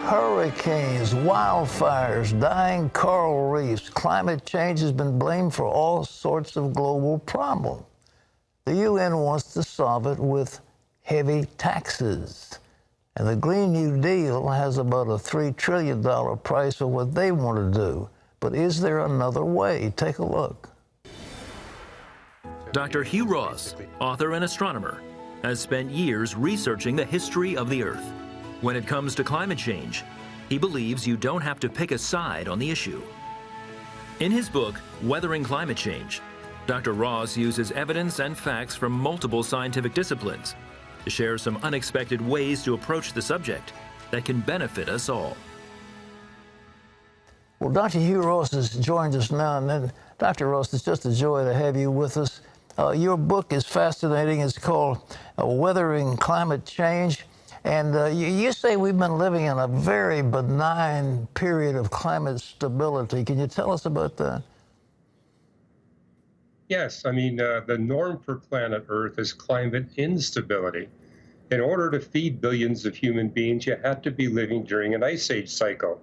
Hurricanes, wildfires, dying coral reefs. Climate change has been blamed for all sorts of global problems. The UN wants to solve it with heavy taxes. And the Green New Deal has about a $3 trillion price for what they want to do. But is there another way? Take a look. Dr. Hugh Ross, author and astronomer, has spent years researching the history of the Earth. When it comes to climate change, he believes you don't have to pick a side on the issue. In his book, Weathering Climate Change, Dr. Ross uses evidence and facts from multiple scientific disciplines to share some unexpected ways to approach the subject that can benefit us all. Well, Dr. Hugh Ross has joined us now, and then, Dr. Ross, it's just a joy to have you with us. Your book is fascinating. It's called Weathering Climate Change. And you say we've been living in a very benign period of climate stability. Can you tell us about that? Yes, I mean, the norm for planet Earth is climate instability. In order to feed billions of human beings, you have to be living during an ice age cycle.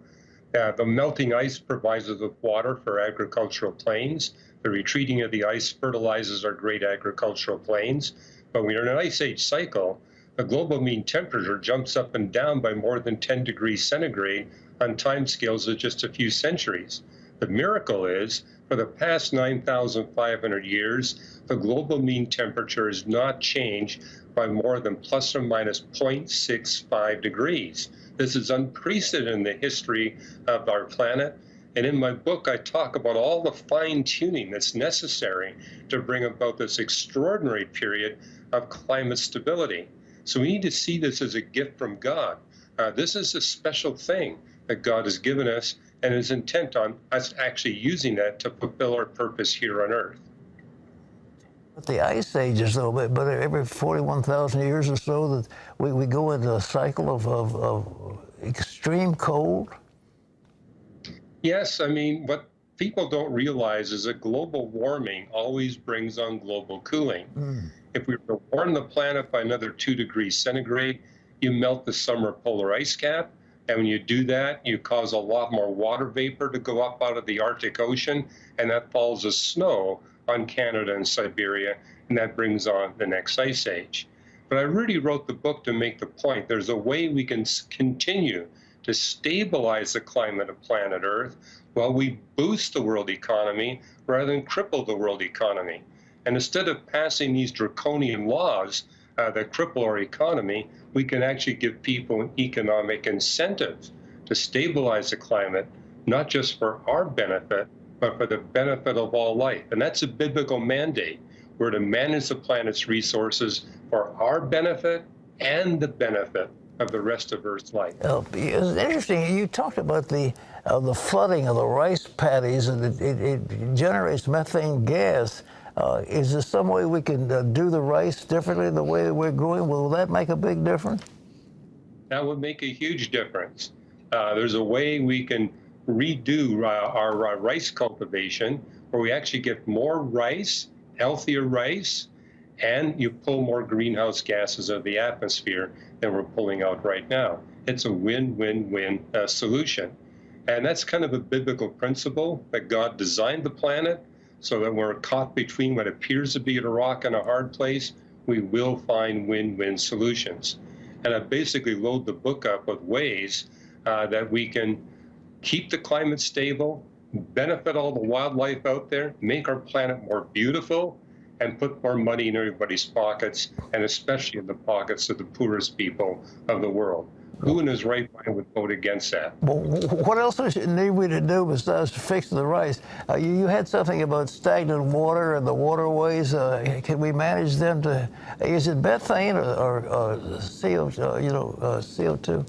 The melting ice provides us with water for agricultural plains. The retreating of the ice fertilizes our great agricultural plains. But when you're in an ice age cycle, the global mean temperature jumps up and down by more than 10 degrees centigrade on timescales of just a few centuries. The miracle is, for the past 9,500 years, the global mean temperature has not changed by more than plus or minus 0.65 degrees. This is unprecedented in the history of our planet. And in my book, I talk about all the fine-tuning that's necessary to bring about this extraordinary period of climate stability. So we need to see this as a gift from God. This is a special thing that God has given us and is intent on us actually using that to fulfill our purpose here on Earth. But the ice ages, though, but every 41,000 years or so, that we go into a cycle of extreme cold? Yes, I mean, what people don't realize is that global warming always brings on global cooling. If we were to warm the planet by another 2 degrees centigrade, you melt the summer polar ice cap. And when you do that, you cause a lot more water vapor to go up out of the Arctic Ocean, and that falls as snow on Canada and Siberia, and that brings on the next ice age. But I really wrote the book to make the point there's a way we can continue to stabilize the climate of planet Earth while we boost the world economy rather than cripple the world economy. And instead of passing these draconian laws that cripple our economy, we can actually give people an economic incentive to stabilize the climate, not just for our benefit, but for the benefit of all life. And that's a biblical mandate. We're to manage the planet's resources for our benefit and the benefit of the rest of Earth's life. It's interesting. You talked about the flooding of the rice paddies, and it generates methane gas. Is there some way we can do the rice differently the way we're growing? Will that make a big difference? That would make a huge difference. There's a way we can redo our rice cultivation where we actually get more rice, healthier rice, and you pull more greenhouse gases out of the atmosphere than we're pulling out right now. It's a win-win-win solution. And that's kind of a biblical principle that God designed the planet so that we're caught between what appears to be a rock and a hard place, we will find win-win solutions. And I basically load the book up with ways that we can keep the climate stable, benefit all the wildlife out there, make our planet more beautiful, and put more money in everybody's pockets, and especially in the pockets of the poorest people of the world. Who in his right mind would vote against that? Well, what else need we to do besides fix the rice? You had something about stagnant water and the waterways. Can we manage them to? Is it methane or CO2?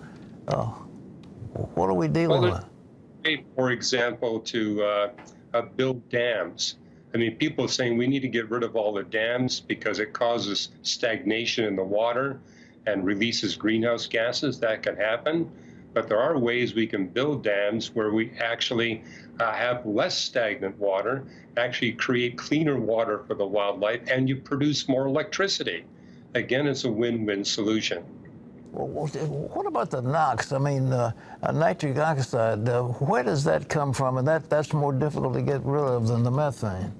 What are we dealing with? For example, to build dams. I mean, people are saying we need to get rid of all the dams because it causes stagnation in the water and releases greenhouse gases. That can happen. But there are ways we can build dams where we actually have less stagnant water, actually create cleaner water for the wildlife, and you produce more electricity. Again, it's a win-win solution. Well, what about the NOx? I mean, nitric oxide, where does that come from? And that's more difficult to get rid of than the methane.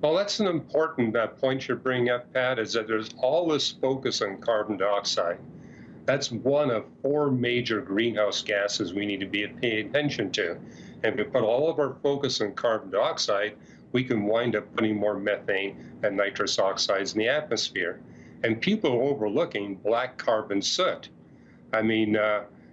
Well, that's an important point you're bringing up, Pat, is that there's all this focus on carbon dioxide. That's one of 4 major greenhouse gases we need to be paying attention to. And if we put all of our focus on carbon dioxide, we can wind up putting more methane and nitrous oxides in the atmosphere. And people are overlooking black carbon soot. I mean,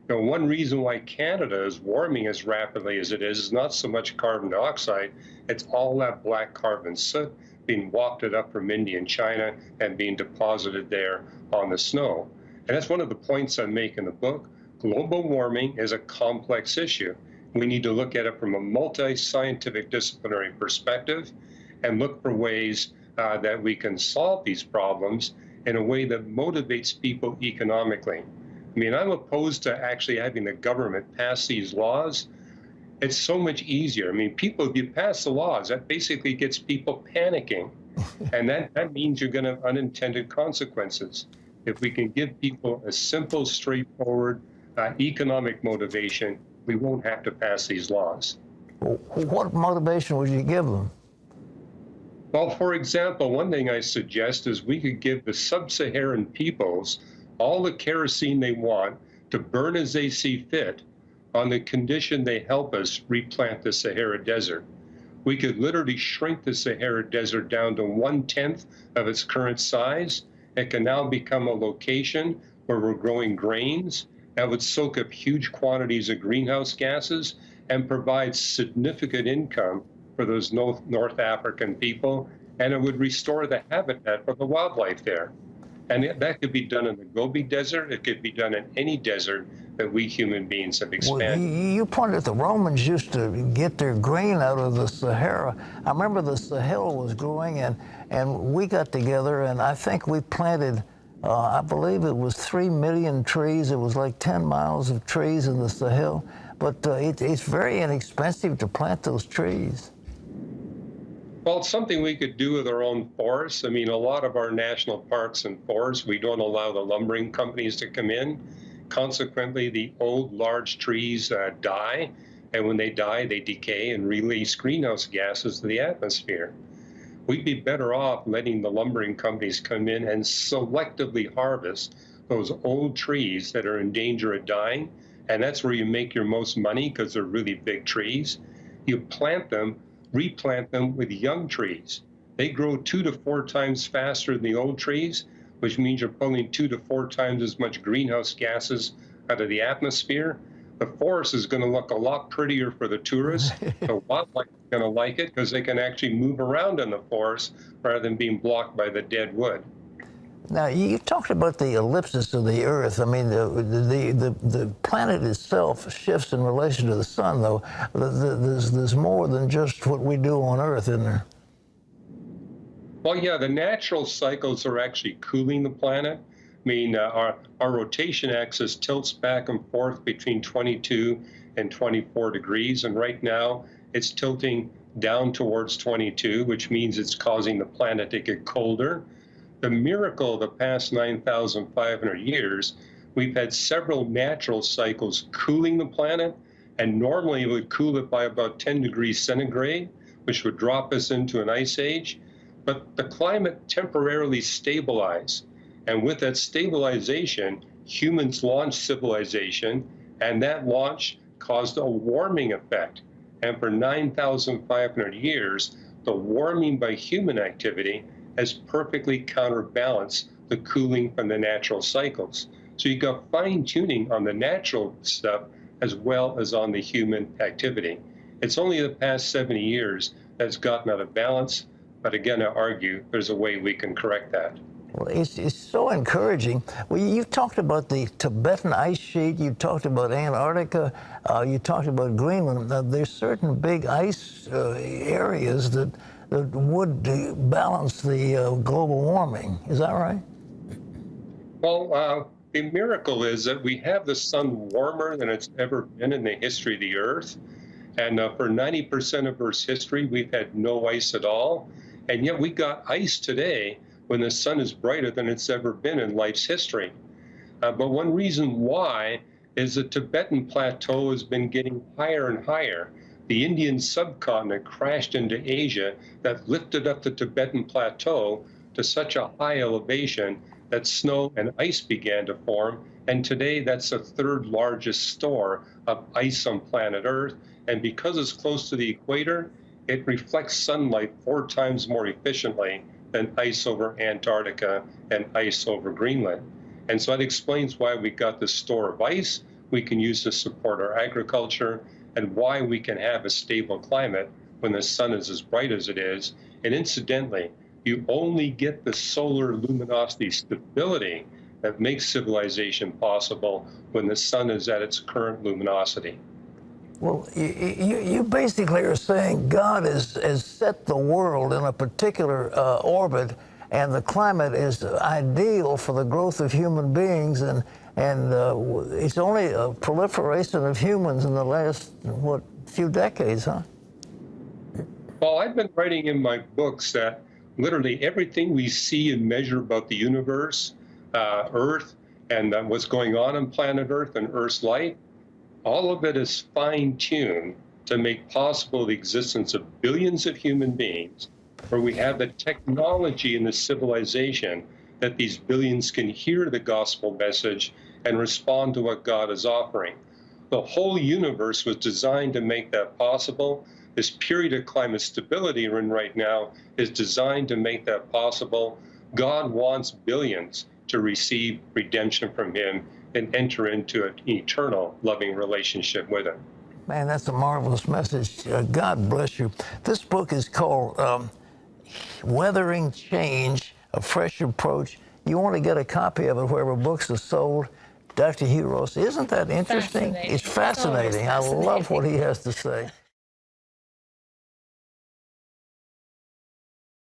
one reason why Canada is warming as rapidly as it is not so much carbon dioxide, it's all that black carbon soot being wafted up from India and China and being deposited there on the snow. And that's one of the points I make in the book. Global warming is a complex issue. We need to look at it from a multi-scientific disciplinary perspective and look for ways that we can solve these problems in a way that motivates people economically. I mean, I'm opposed to actually having the government pass these laws. It's so much easier. I mean, if you pass the laws, that basically gets people panicking. And that means you're going to have unintended consequences. If we can give people a simple, straightforward economic motivation, we won't have to pass these laws. What motivation would you give them? Well, for example, one thing I suggest is we could give the sub-Saharan peoples all the kerosene they want to burn as they see fit on the condition they help us replant the Sahara Desert. We could literally shrink the Sahara Desert down to 1/10 of its current size. It can now become a location where we're growing grains that would soak up huge quantities of greenhouse gases and provide significant income for those North African people, and it would restore the habitat for the wildlife there. And that could be done in the Gobi Desert. It could be done in any desert that we human beings have expanded. Well, you pointed the Romans used to get their grain out of the Sahara. I remember the Sahel was growing, and we got together, and I think we planted, I believe it was 3 million trees. It was like 10 miles of trees in the Sahel. But it's very inexpensive to plant those trees. Well, it's something we could do with our own forests. I mean, a lot of our national parks and forests, we don't allow the lumbering companies to come in. Consequently, the old large trees die, and when they die, they decay and release greenhouse gases to the atmosphere. We'd be better off letting the lumbering companies come in and selectively harvest those old trees that are in danger of dying, and that's where you make your most money because they're really big trees. You plant them, replant them with young trees. They grow 2 to 4 times faster than the old trees, which means you're pulling 2 to 4 times as much greenhouse gases out of the atmosphere. The forest is going to look a lot prettier for the tourists. The wildlife is going to like it because they can actually move around in the forest rather than being blocked by the dead wood. Now, you talked about the ellipsis of the Earth. I mean, the planet itself shifts in relation to the sun, though. There's more than just what we do on Earth, isn't there? Well, yeah, the natural cycles are actually cooling the planet. I mean, our rotation axis tilts back and forth between 22 and 24 degrees, and right now it's tilting down towards 22, which means it's causing the planet to get colder. The miracle of the past 9,500 years, we've had several natural cycles cooling the planet, and normally it would cool it by about 10 degrees centigrade, which would drop us into an ice age. But the climate temporarily stabilized. And with that stabilization, humans launched civilization, and that launch caused a warming effect. And for 9,500 years, the warming by human activity has perfectly counterbalanced the cooling from the natural cycles. So you got fine-tuning on the natural stuff as well as on the human activity. It's only the past 70 years that's gotten out of balance, but again, I argue there's a way we can correct that. Well, it's so encouraging. Well, you've talked about the Tibetan ice sheet, you talked about Antarctica, you talked about Greenland. Now, there's certain big ice areas that would balance the global warming. Is that right? Well, the miracle is that we have the sun warmer than it's ever been in the history of the Earth. And for 90% of Earth's history, we've had no ice at all. And yet we got ice today when the sun is brighter than it's ever been in life's history. But one reason why is the Tibetan Plateau has been getting higher and higher. The Indian subcontinent crashed into Asia that lifted up the Tibetan Plateau to such a high elevation that snow and ice began to form. And today, that's the third largest store of ice on planet Earth. And because it's close to the equator, it reflects sunlight 4 times more efficiently than ice over Antarctica and ice over Greenland. And so that explains why we got this store of ice we can use to support our agriculture, and why we can have a stable climate when the sun is as bright as it is. And incidentally, you only get the solar luminosity stability that makes civilization possible when the sun is at its current luminosity. Well, you basically are saying God has set the world in a particular orbit, and the climate is ideal for the growth of human beings, and it's only a proliferation of humans in the last, few decades, huh? Well, I've been writing in my books that literally everything we see and measure about the universe, Earth, and what's going on planet Earth and Earth's life, all of it is fine-tuned to make possible the existence of billions of human beings, where we have the technology and the civilization that these billions can hear the gospel message and respond to what God is offering. The whole universe was designed to make that possible. This period of climate stability we're in right now is designed to make that possible. God wants billions to receive redemption from him and enter into an eternal loving relationship with him. Man, that's a marvelous message. God bless you. This book is called Weathering Change, A Fresh Approach. You want to get a copy of it wherever books are sold. Dr. Hugh Ross, isn't that interesting? It's fascinating. I love what he has to say.